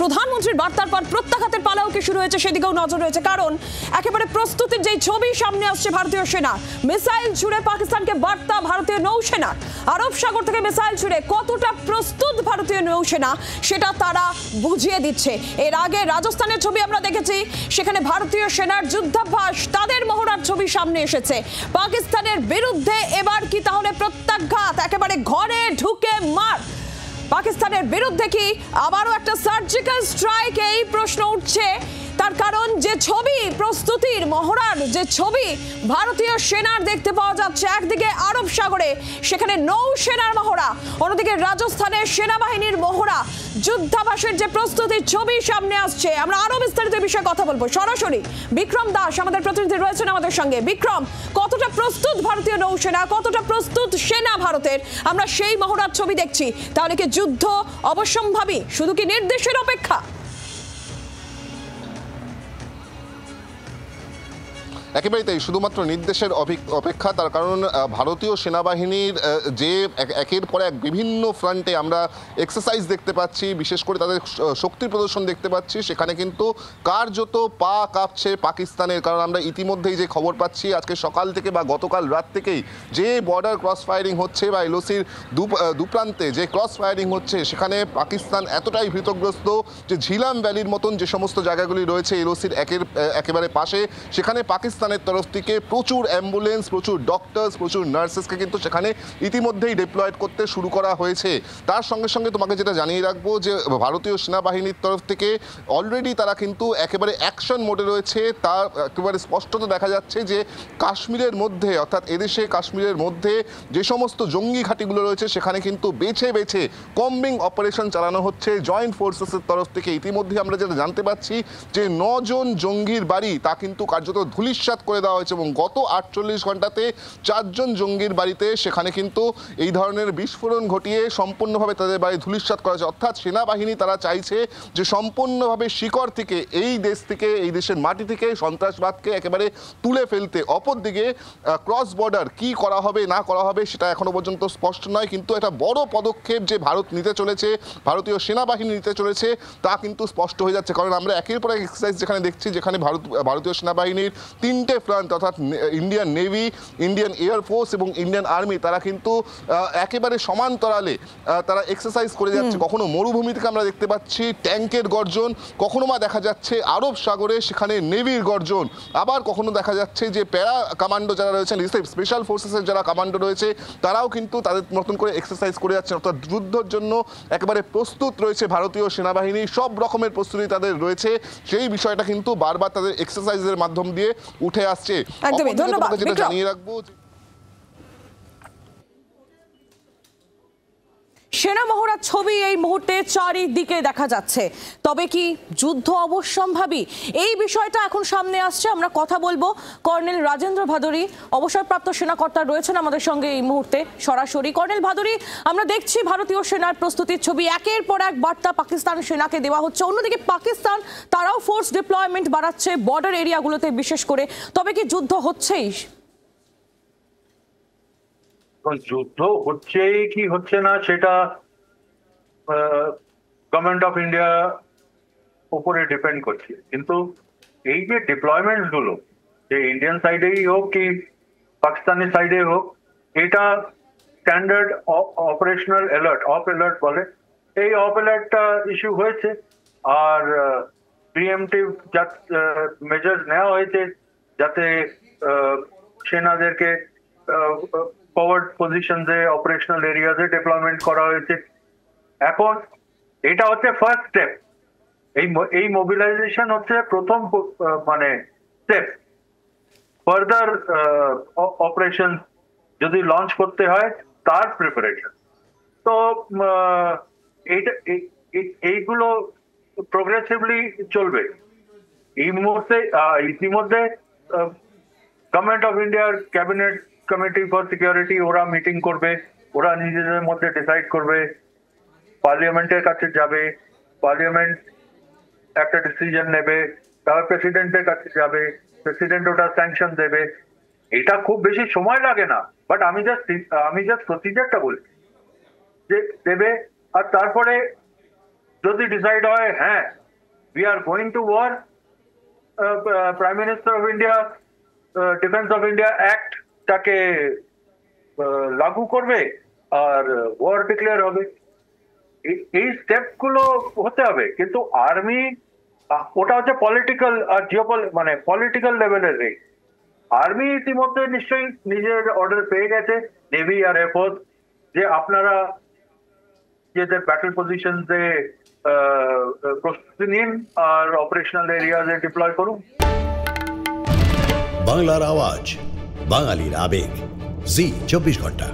প্রধানমন্ত্রীর বার্তার পর প্রত্যাঘাতের পালাও কি শুরু হয়েছে সেদিকেও নজর রয়েছে, কারণ একেবারে প্রস্তুতির যেই ছবি সামনে আসছে ভারতীয় সেনা, মিসাইল ছুড়ে পাকিস্তানকে বার্তা ভারতীয় নৌসেনা। আরব সাগর থেকে মিসাইল ছুড়ে কতটা প্রস্তুত ভারতীয় নৌসেনা সেটা তারা বুঝিয়ে দিচ্ছে। এর আগে রাজস্থানের ছবি আমরা দেখেছি, সেখানে ভারতীয় সেনার যুদ্ধাভ্যাস, তাদের মহড়ার ছবি সামনে এসেছে। পাকিস্তানের বিরুদ্ধে এবার কি তাহলে প্রত্যাঘাত, একেবারে ঘরে ঢুকে মার? পাকিস্তানের বিরুদ্ধে কি আবারও একটা সার্জিক্যাল স্ট্রাইক? এই প্রশ্ন উঠছে, তার কারণ যে ছবি, প্রস্তুতির মহড়ার যে ছবি ভারতীয় সেনার দেখতে পাওয়া যাচ্ছে, একদিকে আরব সাগরে সেখানে নৌসেনার মহড়া, অন্যদিকে রাজস্থানের সেনাবাহিনীর মহড়া, যুদ্ধাভ্যাসের যে প্রস্তুতির ছবি সামনে আসছে। আমরা আরো বিস্তারিত বিষয়ে কথা বলবো সরাসরি। বিক্রম দাস আমাদের প্রতিনিধি রয়েছেন আমাদের সঙ্গে। বিক্রম, কতটা প্রস্তুত ভারতীয় নৌসেনা, কতটা প্রস্তুত সেনা ভারতের? আমরা সেই মহড়ার ছবি দেখছি, তাহলে কি যুদ্ধ অবশ্যম্ভাবী, শুধু কি নির্দেশের অপেক্ষা? একেবারেই তাই, শুধুমাত্র নির্দেশের অপেক্ষা। তার কারণ ভারতীয় সেনাবাহিনীর যে একের পর এক বিভিন্ন ফ্রন্টে আমরা এক্সারসাইজ দেখতে পাচ্ছি, বিশেষ করে তাদের শক্তি প্রদর্শন দেখতে পাচ্ছি, সেখানে কিন্তু কার্যত পা কাঁপছে পাকিস্তানের। কারণ আমরা ইতিমধ্যেই যে খবর পাচ্ছি আজকে সকাল থেকে বা গতকাল রাত থেকেই যে বর্ডার ক্রস ফায়ারিং হচ্ছে বা এলওসির দুপ্রান্তে যে ক্রস ফায়ারিং হচ্ছে, সেখানে পাকিস্তান এতটাই ভীতগ্রস্ত যে ঝিলাম ভ্যালির মতন যে সমস্ত জায়গাগুলি রয়েছে এলওসির একেবারে পাশে, সেখানে পাকিস্তানের তরফ থেকে প্রচুর অ্যাম্বুলেন্স, প্রচুর ডক্টরস, প্রচুর নার্সেসকে কিন্তু সেখানে ইতিমধ্যেই ডিপ্লয়েড করতে শুরু করা হয়েছে। তার সঙ্গে সঙ্গে তোমাকে যেটা জানিয়ে রাখবো যে ভারতীয় সেনাবাহিনীর তরফ থেকে অলরেডি তারা কিন্তু একেবারে অ্যাকশন মোডে রয়েছে। তার একেবারে স্পষ্টত দেখা যাচ্ছে যে কাশ্মীরের মধ্যে, অর্থাৎ এদেশে কাশ্মীরের মধ্যে যে সমস্ত জঙ্গি ঘাঁটিগুলো রয়েছে সেখানে কিন্তু বেছে বেছে কম্বিং অপারেশন চালানো হচ্ছে জয়েন্ট ফোর্সেসের তরফ থেকে। ইতিমধ্যে আমরা যেটা জানতে পারছি যে 9 জন জঙ্গির বাড়ি তা কিন্তু কার্যত ধূলিসাৎ করে দেওয়া হয়েছে এবং গত 48 ঘন্টাতে 4 জন জঙ্গির বাড়িতে সেখানে কিন্তু এই ধরনের বিস্ফোরণ ঘটিয়ে সম্পূর্ণভাবে তাদের বাড়ি ধূলিসাৎ করা হয়েছে। অর্থাৎ সেনাবাহিনী তারা চাইছে যে সম্পূর্ণভাবে শিকড় থেকে এই দেশ থেকে, এই দেশের মাটি থেকে সন্ত্রাসবাদকে একেবারে তুলে ফেলতে। অপরদিকে ক্রস বর্ডার কি করা হবে না করা হবে সেটা এখনো পর্যন্ত স্পষ্ট নয়, কিন্তু একটা বড় পদক্ষেপ যে ভারত নিতে চলেছে, ভারতীয় সেনাবাহিনী নিতে চলেছে তা কিন্তু স্পষ্ট হয়ে যাচ্ছে। কারণ আমরা একের পর এক এক্সারসাইজ যেখানে দেখছি, যেখানে ভারতীয় সেনাবাহিনীর 3টে ফ্রন্ট, অর্থাৎ ইন্ডিয়ান নেভি, ইন্ডিয়ান এয়ারফোর্স এবং ইন্ডিয়ান আর্মি, তারা কিন্তু একেবারে সমান্তরালে তারা এক্সারসাইজ করে যাচ্ছে। কখনো মরুভূমি থেকে আমরা দেখতে পাচ্ছি ট্যাঙ্কের গর্জন, কখনো বা দেখা যাচ্ছে আরব সাগরে সেখানে নেভির গর্জন, আবার কখনো দেখা যাচ্ছে যে প্যারা কমান্ডো যারা রয়েছেন, স্পেশাল ফোর্সেসের যারা কমান্ডো রয়েছে, তারাও কিন্তু তাদের মতন করে এক্সারসাইজ করে যাচ্ছেন। অর্থাৎ যুদ্ধের জন্য একেবারে প্রস্তুত রয়েছে ভারতীয় সেনাবাহিনী, সব রকমের প্রস্তুতি তাদের রয়েছে। সেই বিষয়টা কিন্তু বারবার তাদের এক্সারসাইজের মাধ্যম দিয়ে উঠে আসছে। একদমই, ধন্যবাদ। যেটা জানিয়ে রাখবো, সেনা মহড়ার ছবি এই মুহূর্তে চারিদিকে দেখা যাচ্ছে। তবে কি যুদ্ধ অবশ্যম্ভাবী, এই বিষয়টা এখন সামনে আসছে। আমরা কথা বলবো কর্নেল রাজেন্দ্র ভাদুরী, অবসরপ্রাপ্ত সেনা কর্তা রয়েছেন আমাদের সঙ্গে এই মুহূর্তে সরাসরি। কর্নেল ভাদুরী, আমরা দেখছি ভারতীয় সেনার প্রস্তুতির ছবি, একের পর এক বার্তা পাকিস্তান সেনাকে দেওয়া হচ্ছে। অন্যদিকে পাকিস্তান তারাও ফোর্স ডিপ্লয়মেন্ট বাড়াচ্ছে বর্ডার এরিয়াগুলোতে বিশেষ করে। তবে কি যুদ্ধ হচ্ছেই? যুদ্ধ হচ্ছে কি হচ্ছে না সেটা গভর্নমেন্ট অফ ইন্ডিয়া উপরে ডিপেন্ড করছে, কিন্তু এই যে ডিপ্লয়মেন্ট গুলো, যে ইন্ডিয়ান সাইডেই হোক কি পাকিস্তানি সাইডে হোক, এটা standard operational alert, of alert বলে। এই অফ অ্যালার্টটা ইস্যু হয়েছে আর প্রিএমটিভ মেজার্স নেওয়া হয়েছে যাতে সেনাদেরকে ফরওয়ার্ড পজিশনসে, অপারেশনাল এরিয়াতে ডিপ্লয়মেন্ট করা হয়েছে। এখন এটা হচ্ছে ফার্স্ট স্টেপ, এই মোবিলাইজেশন হচ্ছে প্রথম মানে স্টেপ। ফার্দার অপারেশন যদি লঞ্চ করতে হয় তার প্রিপারেশন। তো এইগুলো প্রোগ্রেসিভলি চলবে। এই মুহূর্তে ইতিমধ্যে গভর্নমেন্ট অফ ইন্ডিয়ার ক্যাবিনেট কমিটি ফর সিকিউরিটি ওরা মিটিং করবে, ওরা নিজেদের মধ্যে ডিসাইড করবে, পার্লামেন্টের কাছে যাবে, পার্লামেন্ট একটা ডিসিশন নেবে, তারপর প্রেসিডেন্টের কাছে যাবে, প্রেসিডেন্ট ওটা স্যাংশন দেবে। এটা খুব বেশি সময় লাগে না, বাট আমি জাস্ট প্রসিজারটা বলছি যে দেবে। আর তারপরে যদি ডিসাইড হয় হ্যাঁ we are going to war, prime minister of India defence of India অ্যাক্টটাকে লাগু করবে আর ওয়ার ডিক্লেয়ার হবে। এই স্টেপ গুলো হতে হবে, কিন্তু আর্মি ওটা হচ্ছে পলিটিক্যাল আর মানে পলিটিক্যাল লেভেলের রেট। আর্মি ইতিমধ্যে নিশ্চয়ই নিজের অর্ডার পেয়ে গেছে নেভি আর এয়ারফোর্স যে আপনারা নিজেদের ব্যাটল পজিশনসে প্রস্তুতি নিন আর অপারেশনাল এরিয়াজে ডিপ্লয় করুন। বাংলার আওয়াজ, বাঙালির আবেগ, জি 24 ঘন্টা।